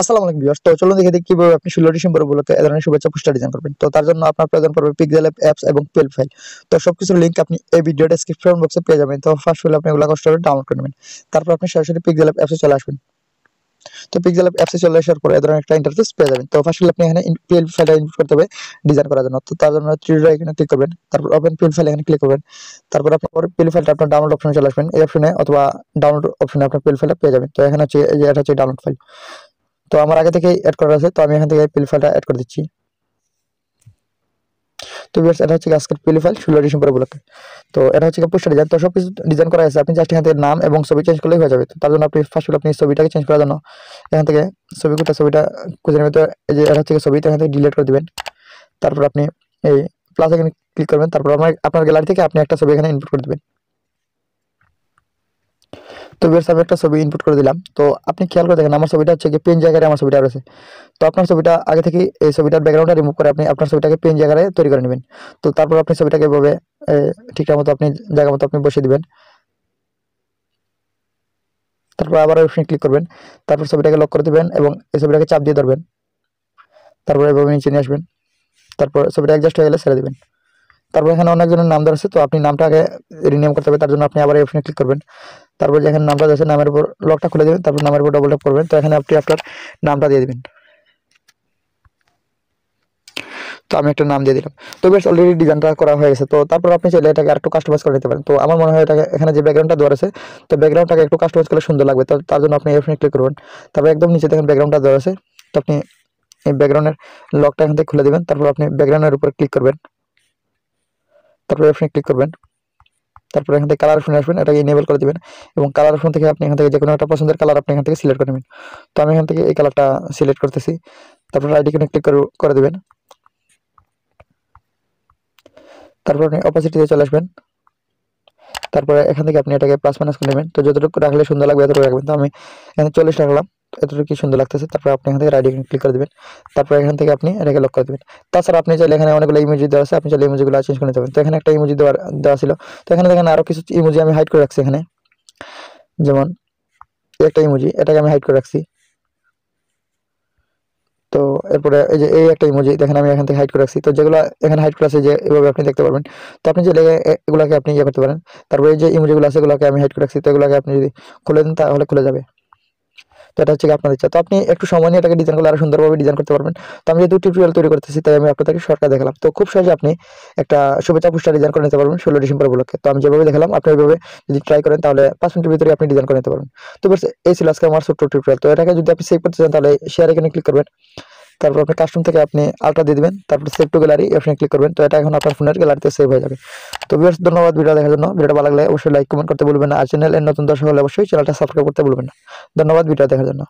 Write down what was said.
আসসালামু আলাইকুম ভিউয়ার্স। তো চলুন দেখে দেখি কিভাবে আপনি 16 ডিসেম্বর উপলক্ষে এ ধরনের শুভেচ্ছা পোস্টার ডিজাইন করবেন। তো তার জন্য আপনার প্রয়োজন পড়বে পিক্সেল অ্যাপস এবং পিএল ফাইল। তো সবকিছুর লিংক আপনি এই ভিডিও ডেসক্রিপশন বক্সে পেয়ে যাবেন। তো ফার্স্ট হলে আপনি এগুলা কষ্ট করে ডাউনলোড করে নেবেন। তারপর আপনি সরাসরি পিক্সেল অ্যাপসে চলে আসবেন। তো পিক্সেল অ্যাপসে চলে আসার পরে এ ধরনের একটা ইন্টারফেস পেয়ে যাবেন। তো ফার্স্ট হলে আপনি এখানে পিএল ফাইলটা ইনপুট করতে হবে ডিজাইন করার জন্য। তো তার জন্য থ্রি ডট এখানে ক্লিক করবেন। তারপর ওপেন পিএল ফাইল এখানে ক্লিক করবেন। তারপর আপনার পিএল ফাইলটা আপনার ডাউনলোড অপশনে চলে আসবেন। এই অপশনে অথবা ডাউনলোড অপশনে আপনার পিএল ফাইলটা পেয়ে যাবেন। তো এখানে হচ্ছে এই যে এটা হচ্ছে ডাউনলোড ফাইল। তো আমার আগে থেকেই এড করা আছে, তো আমি এখান থেকে পিএল ফাইলটা এড করে দিচ্ছি। তো ভিউয়ার্স, এটা হচ্ছে আজকের পিএল ফাইল 16 ডিসেম্বর উপলক্ষে। তো এটা হচ্ছে পোস্টার ডিজাইন। তো সবকিছু ডিজাইন করা আছে, আপনি জাস্ট এখান থেকে নাম এবং ছবি চেঞ্জ করলেই হয়ে যাবে। তো তার জন্য আপনি ফার্স্ট আপনি ছবিটাকে চেঞ্জ করার জন্য এখান থেকে ছবিটা খুঁজে নেবেন। তো এই যে এটা হচ্ছে ছবি, তো এখান থেকে ডিলিট করে দিবেন। তারপর আপনি এই প্লাস এখানে ক্লিক করবেন। তারপর আপনার গ্যালারি থেকে আপনি একটা ছবি এখানে ইনপুট করে দিবেন। তো ভিউয়ার্স, আমি একটা ছবি ইনপুট করে দিলাম। তো আপনি খেয়াল করে দেখেন আমার ছবিটা হচ্ছে কি পেন জায়গায় আমার ছবিটা রয়েছে। তো আপনার ছবিটা আগে থেকে এই ছবিটার ব্যাকগ্রাউন্ডটা রিমুভ করে আপনি আপনার ছবিটাকে পেন জায়গায় তৈরি করে নেবেন। তো তারপর আপনি ছবিটাকে এভাবে ঠিকঠাক মতো আপনি জায়গা মতো আপনি বসিয়ে দিবেন। তারপর আবার অপশনে ক্লিক করবেন। তারপর ছবিটাকে লক করে দিবেন এবং এই ছবিটাকে চাপ দিয়ে ধরবেন। তারপর এভাবে নিচে নিয়ে আসবেন। তারপর ছবিটা অ্যাডজাস্ট হয়ে গেলে ছেড়ে দিবেন। তারপর এখানে অনেকজনের নাম দেওয়া আছে, তো আপনি নামটাকে রিনেম করতে হবে। তার জন্য আপনি আবার এই অপশনে ক্লিক করবেন। তারপর যেখানে নামটা আছে নামের উপর লকটা খুলে দেবেন। তারপর নামের উপর ডবল ট্যাপ করবেন। তো এখানে আপনি আপনার নামটা দিয়ে দিবেন। তো আমি একটা নাম দিয়ে দিলাম। তো বেশ অলরেডি ডিজাইনটা করা হয়ে গেছে। তো তারপর আপনি চাইলে এটাকে আরেকটু কাস্টমাইজ করে নিতে পারেন। তো আমার মনে হয় এটাকে এখানে যে ব্যাকগ্রাউন্ডটা দেওয়া আছে, তো ব্যাকগ্রাউন্ডটাকে একটু কাস্টমাইজ করলে সুন্দর লাগবে। তো তার জন্য আপনি এই অপশনে ক্লিক করবেন। তারপর একদম নিচে দেখেন ব্যাকগ্রাউন্ডটা দেওয়া আছে। তো আপনি এই ব্যাকগ্রাউন্ডের লকটা এখান থেকে খুলে দিবেন। তারপর আপনি ব্যাকগ্রাউন্ডের উপর ক্লিক করবেন। তারপর অপশনে ক্লিক করবেন। তারপর এখান থেকে কালার অপশনে আসবেন, এটাকে ইনেবল করে দিবেন এবং কালার অপশন থেকে আপনি এখান থেকে যে কোনো একটা পছন্দের কালার আপনি এখান থেকে সিলেক্ট করে নেবেন। তো আমি এখান থেকে এই কালারটা সিলেক্ট করতেছি। তারপর রাইট আইকনে ক্লিক করে দিবেন। তারপর আপনি অপাসিটিতে চলে আসবেন। তারপরে এখান থেকে আপনি এটাকে প্লাস মাইনাস করে নেবেন। তো যতটুকু রাখলে সুন্দর লাগবে এতটুকু রাখবেন। তো আমি এখানে 40 রাখলাম, এতটুকু কি সুন্দর লাগতেছে। তারপর আপনি এখান থেকে রাইট আইকনে ক্লিক করে দিবেন। তারপর এখান থেকে আপনি এটাকে লক করে দিবেন। তাছাড়া আপনি চাইলে এখানে অনেকগুলো ইমোজি দেওয়া আছে, আপনি চাইলে ইমোজিগুলো চেঞ্জ করে নিতে পারেন। তো এখানে একটা ইমোজি দেওয়া ছিল। তো এখানে দেখেন আরো কিছু ইমোজি আমি হাইড করে রাখছি এখানে। যেমন একটা ইমোজি, এটাকে আমি হাইড করে রাখছি। তো এরপরে এই যে এই একটা ইমোজি দেখেন আমি এখান থেকে হাইড করে রাখছি। তো যেগুলো এখানে হাইড করা আছে যে এভাবে আপনি দেখতে পারবেন। তো আপনি চাইলে এগুলাকে আপনি ইয়ে করতে পারেন। তারপরে এই যে ইমোজিগুলো আছে এগুলোকে আমি হাইড করে রাখছি। তো এগুলোকে আপনি যদি খুলে দেন তাহলে খুলে যাবে। তো এটা হচ্ছে আপনার ইচ্ছা। তো আপনি একটু সময় নিয়ে এটাকে ডিজাইন করলে আরো সুন্দরভাবে ডিজাইন করতে পারবেন। তো আমি যেহেতু টিউটোরিয়াল তৈরি করতেছি তাই আমি আপনাদেরকে শর্টকাট দেখালাম। তো খুব সহজে আপনি একটা শুভেচ্ছা পোস্টার ডিজাইন করে নিতে পারবেন 16 ডিসেম্বর উপলক্ষে। তো আমি যেভাবে দেখালাম আপনি ওইভাবে যদি ট্রাই করেন তাহলে 5 মিনিটের ভিতরে আপনি ডিজাইন করে নিতে পারবেন। তো বাস এই ছিল আজকে আমার ছোট্ট টিউটোরিয়াল। তো এটাকে যদি আপনি সেভ করতে চান তাহলে শেয়ার এখানে ক্লিক করবেন। তারপর আপনি কাস্টম থেকে আপনি আলট্রা দিয়ে দিবেন। তারপর সেভ টু গ্যালারি অপশনে ক্লিক করবেন। তো এটা এখন আপনার ফোনের গ্যালারিতে সেভ হয়ে যাবে। তো ভিউয়ার্স, ধন্যবাদ ভিডিও দেখার জন্য। ভিডিওটা ভালো লাগলে অবশ্যই লাইক কমেন্ট করতে ভুলবেন না। আর চ্যানেলের নতুন দর্শক হলে অবশ্যই চ্যানেলটা সাবস্ক্রাইব করতে ভুলবেন না। ধন্যবাদ ভিডিও দেখার জন্য।